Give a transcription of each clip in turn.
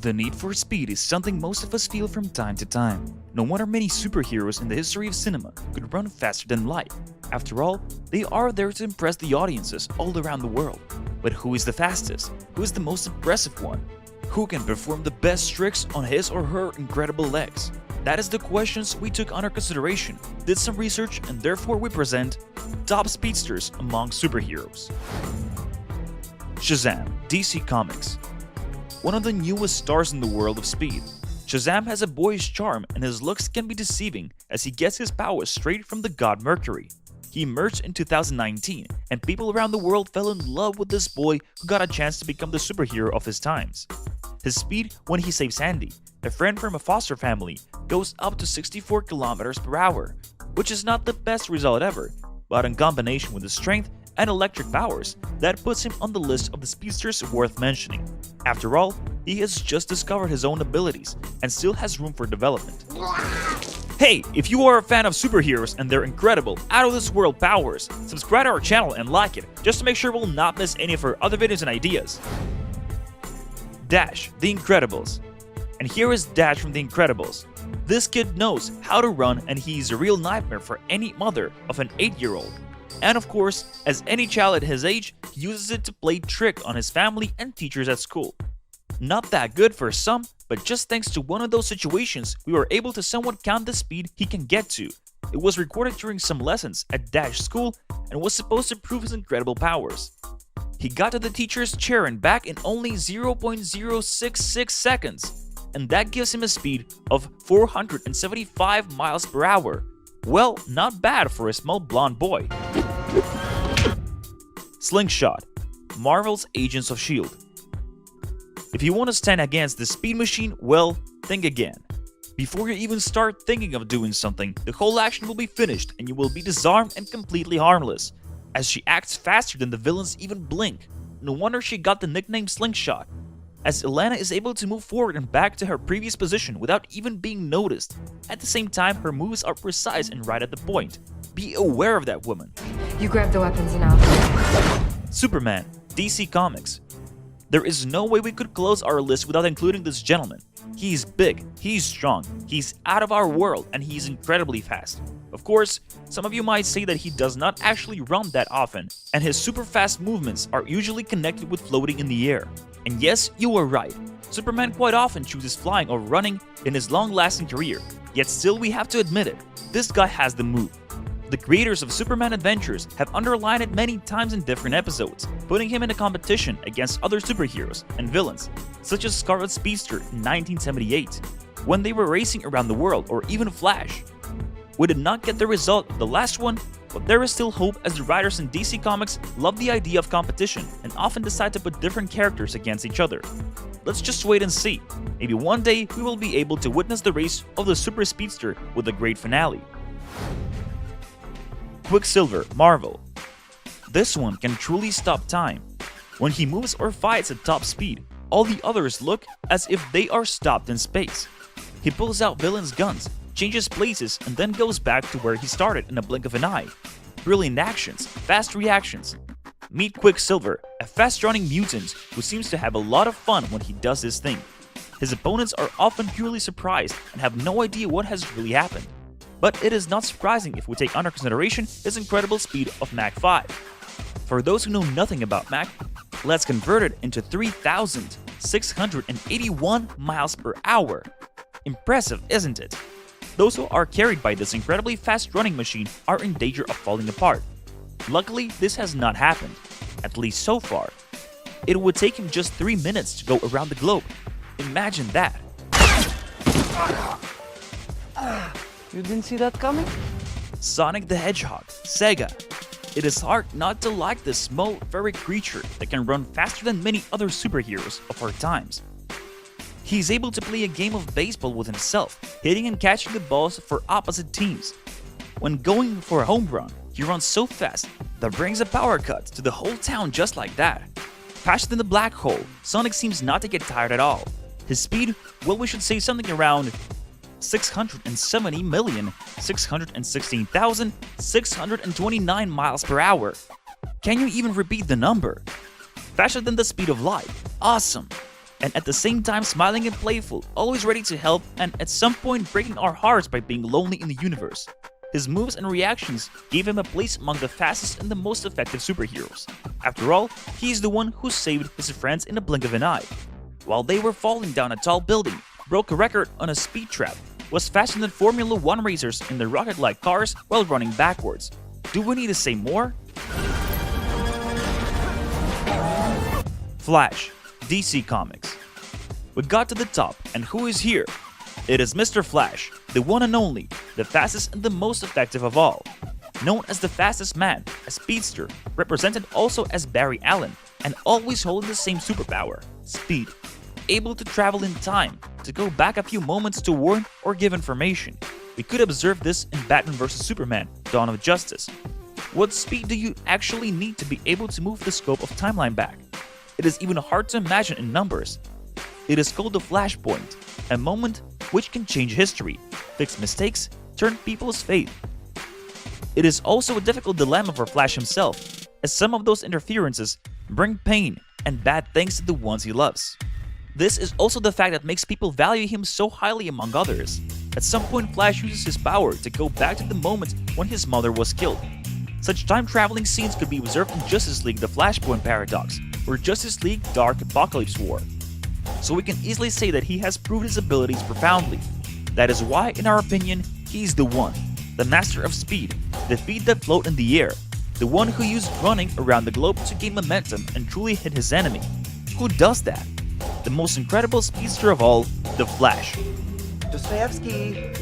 The need for speed is something most of us feel from time to time. No wonder many superheroes in the history of cinema could run faster than light. After all, they are there to impress the audiences all around the world. But who is the fastest? Who is the most impressive one? Who can perform the best tricks on his or her incredible legs? That is the questions we took under consideration, did some research, and therefore we present Top Speedsters Among Superheroes. Shazam, DC Comics. One of the newest stars in the world of speed, Shazam has a boyish charm and his looks can be deceiving as he gets his powers straight from the god Mercury. He emerged in 2019 and people around the world fell in love with this boy who got a chance to become the superhero of his times. His speed when he saves Andy, a friend from a foster family, goes up to 64 km per hour, which is not the best result ever, but in combination with his strength and electric powers, that puts him on the list of the speedsters worth mentioning. After all, he has just discovered his own abilities and still has room for development. Hey, if you are a fan of superheroes and their incredible, out-of-this-world powers, subscribe to our channel and like it, just to make sure we'll not miss any of our other videos and ideas. Dash, The Incredibles. And here is Dash from The Incredibles. This kid knows how to run and he's a real nightmare for any mother of an 8-year-old. And of course, as any child at his age, he uses it to play trick on his family and teachers at school. Not that good for some, but just thanks to one of those situations, we were able to somewhat count the speed he can get to. It was recorded during some lessons at Dash school and was supposed to prove his incredible powers. He got to the teacher's chair and back in only 0.066 seconds, and that gives him a speed of 475 miles per hour. Well, not bad for a small blonde boy. Slingshot, Marvel's Agents of S.H.I.E.L.D. If you want to stand against the speed machine, well, think again. Before you even start thinking of doing something, the whole action will be finished and you will be disarmed and completely harmless, as she acts faster than the villains even blink. No wonder she got the nickname Slingshot, as Ilana is able to move forward and back to her previous position without even being noticed. At the same time, her moves are precise and right at the point. Be aware of that woman. You grab the weapons now. Superman, DC Comics. There is no way we could close our list without including this gentleman. He's big, he's strong, he's out of our world, and he's incredibly fast. Of course, some of you might say that he does not actually run that often, and his super fast movements are usually connected with floating in the air. And yes, you are right, Superman quite often chooses flying or running in his long-lasting career, yet still we have to admit it, this guy has the move. The creators of Superman Adventures have underlined it many times in different episodes, putting him in a competition against other superheroes and villains, such as Scarlet Speedster in 1978, when they were racing around the world, or even Flash. We did not get the result of the last one, but there is still hope as the writers in DC Comics love the idea of competition and often decide to put different characters against each other. Let's just wait and see. Maybe one day we will be able to witness the race of the Super Speedster with a great finale. Quicksilver, Marvel. This one can truly stop time. When he moves or fights at top speed, all the others look as if they are stopped in space. He pulls out villains' guns, changes places, and then goes back to where he started in a blink of an eye. Brilliant actions, fast reactions. Meet Quicksilver, a fast-running mutant who seems to have a lot of fun when he does his thing. His opponents are often purely surprised and have no idea what has really happened. But it is not surprising if we take under consideration his incredible speed of Mach 5. For those who know nothing about Mach, let's convert it into 3,681 miles per hour. Impressive, isn't it? Those who are carried by this incredibly fast running machine are in danger of falling apart. Luckily, this has not happened, at least so far. It would take him just 3 minutes to go around the globe. Imagine that. You didn't see that coming? Sonic the Hedgehog, Sega. It is hard not to like this small, furry creature that can run faster than many other superheroes of our times. He's able to play a game of baseball with himself, hitting and catching the balls for opposite teams. When going for a home run, he runs so fast that brings a power cut to the whole town just like that. Faster than the black hole, Sonic seems not to get tired at all. His speed, well, we should say something around 670,616,629 miles per hour. Can you even repeat the number? Faster than the speed of light. Awesome! and at the same time smiling and playful, always ready to help, and at some point breaking our hearts by being lonely in the universe. His moves and reactions gave him a place among the fastest and the most effective superheroes. After all, he's the one who saved his friends in a blink of an eye. While they were falling down a tall building, broke a record on a speed trap, was faster than Formula 1 racers in their rocket-like cars while running backwards. Do we need to say more? Flash, DC Comics. We got to the top, and who is here? It is Mr. Flash, the one and only, the fastest and the most effective of all. Known as the fastest man, a speedster, represented also as Barry Allen, and always holding the same superpower, speed. Able to travel in time, to go back a few moments to warn or give information. We could observe this in Batman vs Superman, Dawn of Justice. What speed do you actually need to be able to move the scope of timeline back? It is even hard to imagine in numbers. It is called the flashpoint, a moment which can change history, fix mistakes, turn people's fate. It is also a difficult dilemma for Flash himself, as some of those interferences bring pain and bad things to the ones he loves. This is also the fact that makes people value him so highly among others. At some point, Flash uses his power to go back to the moment when his mother was killed. Such time-traveling scenes could be observed in Justice League The Flashpoint Paradox, or Justice League Dark Apocalypse War. So we can easily say that he has proved his abilities profoundly. That is why, in our opinion, he's the one. The master of speed, the feet that float in the air, the one who used running around the globe to gain momentum and truly hit his enemy. Who does that? The most incredible speedster of all, the Flash. Dostoevsky.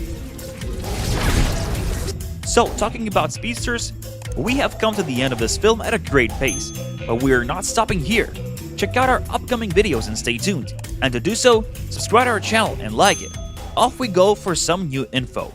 So, talking about speedsters, we have come to the end of this film at a great pace, but we are not stopping here. Check out our upcoming videos and stay tuned. And to do so, subscribe to our channel and like it. Off we go for some new info.